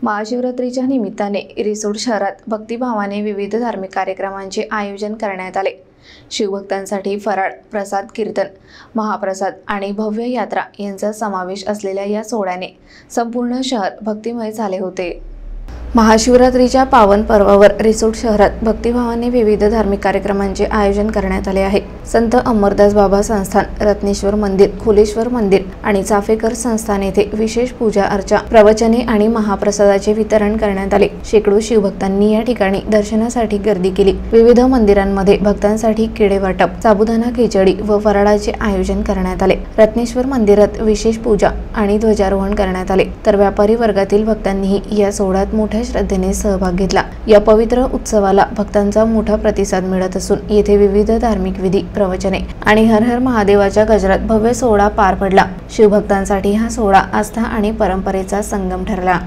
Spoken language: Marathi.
महाशिवरात्रीच्या निमित्ताने रिसोड शहरात भक्तिभावाने विविध धार्मिक कार्यक्रमांचे आयोजन करण्यात आले। शिवभक्तांसाठी फराळ, प्रसाद, कीर्तन, महाप्रसाद आणि भव्य यात्रा यांचा समावेश असलेल्या या सोहळ्याने संपूर्ण शहर भक्तिमय झाले होते। महाशिवरात्रीच्या पावन पर्वावर रिसोड शहरात भक्तिभावाने विविध धार्मिक कार्यक्रमांचे आयोजन करण्यात आले आहे। संत अमरदास बाबा संस्थान, रत्नेश्वर मंदिर, खुलेश्वर मंदिर आणि चाफेकर संस्थान येथे विशेष पूजा अर्चा, प्रवचने आणि महाप्रसादाचे वितरण करण्यात आले। शेकडो शिवभक्तांनी या ठिकाणी दर्शनासाठी गर्दी केली। विविध मंदिरांमध्ये भक्तांसाठी केळे वाटप, साबुदाणा खिचडी व फराळाचे आयोजन करण्यात आले। रत्नेश्वर मंदिरात विशेष पूजा आणि ध्वजारोहण करण्यात आले, तर व्यापारी वर्गातील भक्तांनीही या सोहळ्यात मोठ्या श्रद्धेने सहभाग घेतला। या पवित्र उत्सवाला भक्तांचा मोठा प्रतिसाद मिळत असून येथे विविध धार्मिक विधी, प्रवचने आणि हर हर महादेवाच्या गजरात भव्य सोहळा पार पडला। शिवभक्तांसाठी हा सोहळा आस्था आणि परंपरेचा संगम ठरला।